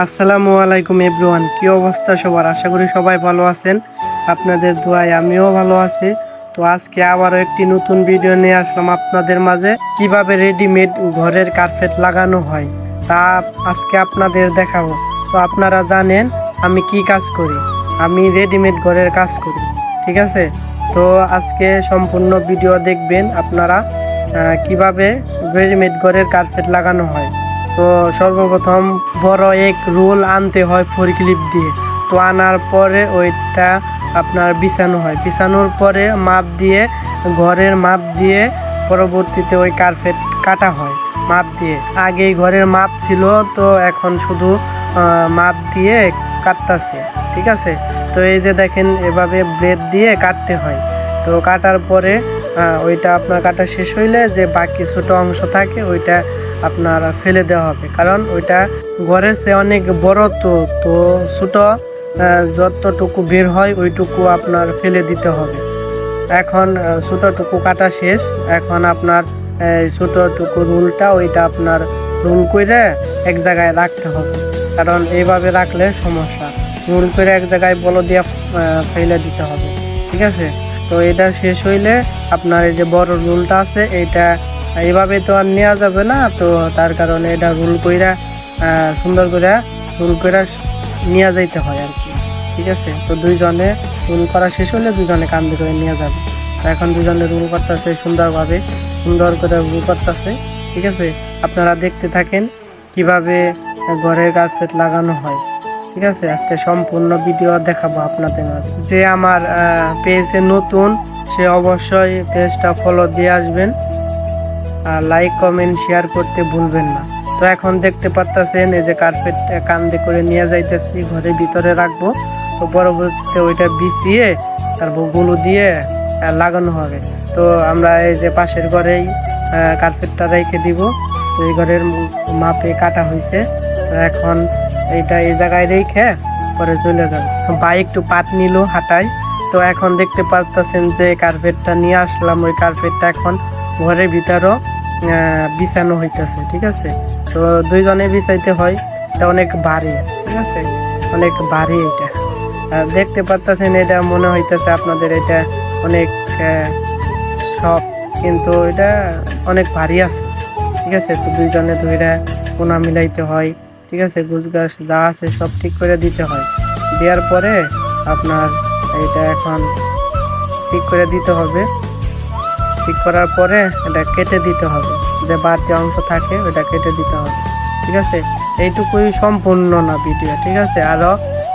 আসসালামু আলাইকুম এভরিওয়ান, কি অবস্থা সবার? আশা করি সবাই ভালো আছেন। আপনাদের দোয়ায় আমিও ভালো আছি। তো আজকে আবারও একটি নতুন ভিডিও নিয়ে আসলাম আপনাদের মাঝে। কিভাবে রেডিমেড ঘরের কার্পেট লাগানো হয় তা আজকে আপনাদের দেখাবো। তো আপনারা জানেন আমি কি কাজ করি, আমি রেডিমেড ঘরের কাজ করি, ঠিক আছে? তো আজকে সম্পূর্ণ ভিডিও দেখবেন আপনারা কিভাবে রেডিমেড ঘরের কার্পেট লাগানো হয়। তো সর্বপ্রথম বড় এক রোল আনতে হয় ফোর ক্লিপ দিয়ে। তো আনার পরে ওইটা আপনার বিছানো হয়, বিছানোর পরে মাপ দিয়ে, ঘরের মাপ দিয়ে পরবর্তীতে ওই কার্পেট কাটা হয় মাপ দিয়ে। আগেই ঘরের মাপ ছিল, তো এখন শুধু মাপ দিয়ে কাটতেছে, ঠিক আছে? তো এই যে দেখেন এভাবে ব্লেড দিয়ে কাটতে হয়। তো কাটার পরে ওইটা আপনার কাটা শেষ হইলে যে বাকি ছোটো অংশ থাকে ওইটা আপনার ফেলে দেওয়া হবে, কারণ ওইটা ঘরের সে অনেক বড়। তো তো ছোটো যতটুকু বের হয় ওইটুকু আপনার ফেলে দিতে হবে। এখন ছোটোটুকু কাটা শেষ, এখন আপনার ছোটোটুকু রুলটা ওইটা আপনার রুল করে এক জায়গায় রাখতে হবে, কারণ এইভাবে রাখলে সমস্যা। রুল করে এক জায়গায় বলো দিয়ে ফেলে দিতে হবে, ঠিক আছে? তো এটা শেষ হইলে আপনার এই যে বড় রুলটা আছে এইটা এইভাবে তো আর নেওয়া যাবে না, তো তার কারণে এটা রুল কইরা সুন্দর করে রুল কইরা নিয়ে যাইতে হয় আর কি, ঠিক আছে? তো দুইজনে রুল করা শেষ হলে দুজনে কান্দি করে নিয়ে যাবে। এখন দুজনে রুল করতেছে সুন্দরভাবে, সুন্দর করে রুল করতেছে, ঠিক আছে? আপনারা দেখতে থাকেন কিভাবে ঘরের কার্পেট লাগানো হয়, ঠিক আছে? আজকে সম্পূর্ণ ভিডিও দেখাবো আপনাদের মাঝে। যে আমার পেজে নতুন সে অবশ্যই পেজটা ফলো দিয়ে আসবেন, আর লাইক কমেন্ট শেয়ার করতে ভুলবেন না। তো এখন দেখতে পারতেছেন এই যে কার্পেট কান্দে করে নিয়ে যাইতেছি, ঘরের ভিতরে রাখবো। তো পরবর্তীতে ওইটা বিছিয়ে তারপর গুলো দিয়ে লাগানো হবে। তো আমরা এই যে পাশের ঘরেই কার্পেটটা রেখে দিব, এই ঘরের মাপে কাটা হয়েছে। তো এখন এইটা এই জায়গায় রেখে পরে চলে যাবে। বা একটু পাট নিল হাঁটায়। তো এখন দেখতে পারতেছেন যে কার্পেটটা নিয়ে আসলাম, ওই কার্পেটটা এখন ঘরের ভিতরও বিছানো হইতেছে, ঠিক আছে? তো দুইজনে বিছাইতে হয়, এটা অনেক ভারী, ঠিক আছে? অনেক ভারী এটা দেখতে পারতেছেন। এটা মনে হইতেছে আপনাদের এটা অনেক সব, কিন্তু এটা অনেক ভারী আছে, ঠিক আছে? তো দুইজনে ধইরা কোনা মিলাইতে হয়, ঠিক আছে? গুছ গাছ যা আছে সব ঠিক করে দিতে হয়। দেওয়ার পরে আপনার এটা এখন ঠিক করে দিতে হবে। ঠিক করার পরে এটা কেটে দিতে হবে, যে বাড়তি অংশ থাকে ওটা কেটে দিতে হবে, ঠিক আছে? এইটুকুই সম্পূর্ণ না ভিডিও, ঠিক আছে? আরও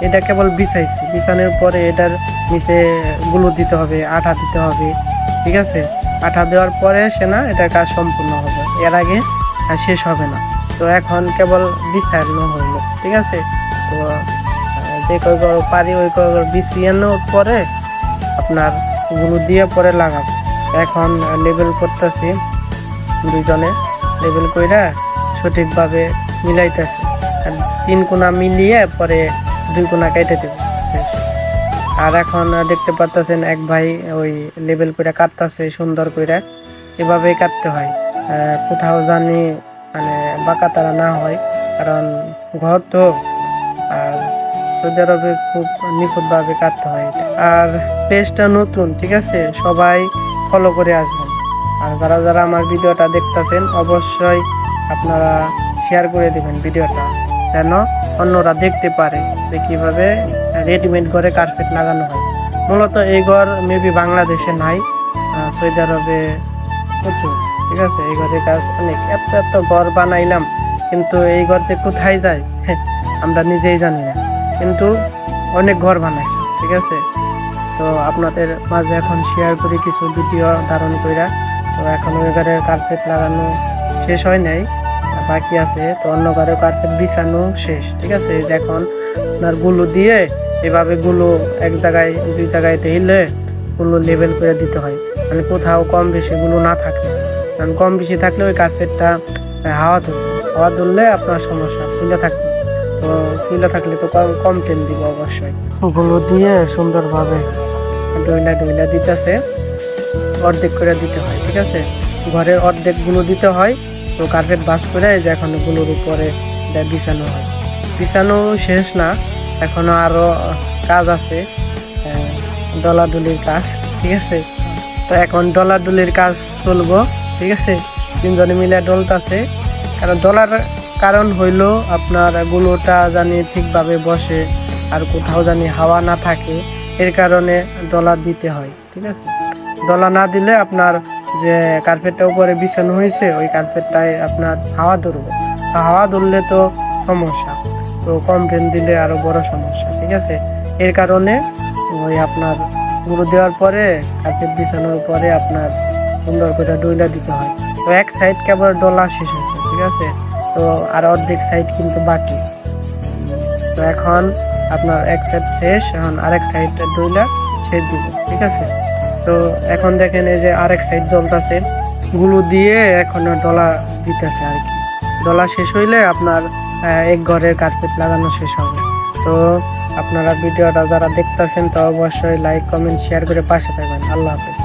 এটা কেবল বিছাইছে, বিছানোর পরে এটার নিচে গুলো দিতে হবে, আঠা দিতে হবে, ঠিক আছে? আঠা দেওয়ার পরে সে না এটার কাজ সম্পূর্ণ হবে, এর আগে শেষ হবে না। তো এখন কেবল বিছানো হইলো, ঠিক আছে? তো যে কয় পারি ওই কয় বিছিয়ানোর পরে আপনার গুলো দিয়ে পরে লাগাবো। এখন লেবেল করতেছি, দুইজনে লেবেল কইরা সঠিকভাবে মিলাইতেছি। তিন কোনা মিলিয়ে পরে দুই কোনা কেটে দেব। আর এখন দেখতে পারতেছেন এক ভাই ওই লেবেল করে কাটতেছে সুন্দর করে। এভাবেই কাটতে হয়, কোথাও জানি মানে বাঁকা তারা না হয়, কারণ ঘর তো। আর সৌদি আরবে খুব নিখুঁতভাবে কাটতে হয় এটা। আর পেজটা নতুন, ঠিক আছে? সবাই ফলো করে আসবেন। আর যারা যারা আমার ভিডিওটা দেখতেছেন অবশ্যই আপনারা শেয়ার করে দেবেন ভিডিওটা, যেন অন্যরা দেখতে পারে যে কীভাবে রেডিমেড ঘরে কার্পেট লাগানো হয়। মূলত এই ঘর মেবি বাংলাদেশে নাই, সৌদি আরবে প্রচুর, ঠিক আছে? এই ঘরের কাজ অনেক। এত এত ঘর বানাইলাম, কিন্তু এই ঘর যে কোথায় যায় আমরা নিজেই জানি না, কিন্তু অনেক ঘর বানাইছে, ঠিক আছে? তো আপনাদের মাঝে এখন শেয়ার করি কিছু ভিডিও ধারণ কইরা। তো এখন ওই ঘরের কার্পেট লাগানো শেষ হয় নাই, বাকি আছে। তো অন্য ঘরের কার্পেট বিছানো শেষ, ঠিক আছে? এই যে এখন আপনার গুলো দিয়ে এভাবে গুলো এক জায়গায় দুই জায়গায় ঢেলে গুলো লেবেল করে দিতে হয়, মানে কোথাও কম বেশি গুলো না থাকে। কারণ কম বেশি থাকলে ওই কার্পেটটা হাওয়া ধরলে আপনার সমস্যা, ফুলে থাকবে। তো ফুলে থাকলে তো কম টেন দিব অবশ্যই। গুলো দিয়ে সুন্দরভাবে ডইলা দিতেছে, অর্ধেক করে দিতে হয়, ঠিক আছে? ঘরের অর্ধেক গুলো দিতে হয়। তো কার্পেট বাস করে যে এখন গুলোর উপরে বিছানো হয়। বিছানো শেষ না, এখনো আরো কাজ আছে, ডলাডুলির কাজ, ঠিক আছে। তো এখন ডলাডুলির কাজ চলবো, ঠিক আছে। তিনজনে মিলে ডলতাছে, কারণ ডলার কারণ হইলো আপনার গুলোটা জানি ঠিকভাবে বসে আর কোথাও জানি হাওয়া না থাকে, এর কারণে ডলার দিতে হয়, ঠিক আছে। ডলার না দিলে আপনার যে কার্পেটটা উপরে বিছানো হয়েছে ওই কার্পেটটায় আপনার হাওয়া ধরবে, হাওয়া ধরলে তো সমস্যা, তো কমপ্লেন দিলে আরো বড় সমস্যা, ঠিক আছে। এর কারণে ওই আপনার গুঁড়ো দেওয়ার পরে কার্পেট বিছানোর পরে আপনার সুন্দর করে ডইলা দিতে হয়। তো এক সাইড কেবল ডলা শেষ হয়েছে, ঠিক আছে। তো আর অর্ধেক সাইড কিন্তু বাকি। তো এখন আপনার এক সাইড শেষ, এখন আরেক সাইড ডইলা শেষ দিব, ঠিক আছে। তো এখন দেখেন এই যে আরেক সাইড জ্বলতেছে, গুলো দিয়ে এখন ডলা দিতেছে আর কি। ডলা শেষ হইলে আপনার এক ঘরের কার্পেট লাগানো শেষ হবে। তো আপনারা ভিডিওটা যারা দেখতেছেন তো অবশ্যই লাইক কমেন্ট শেয়ার করে পাশে থাকবেন। আল্লাহ হাফেজ।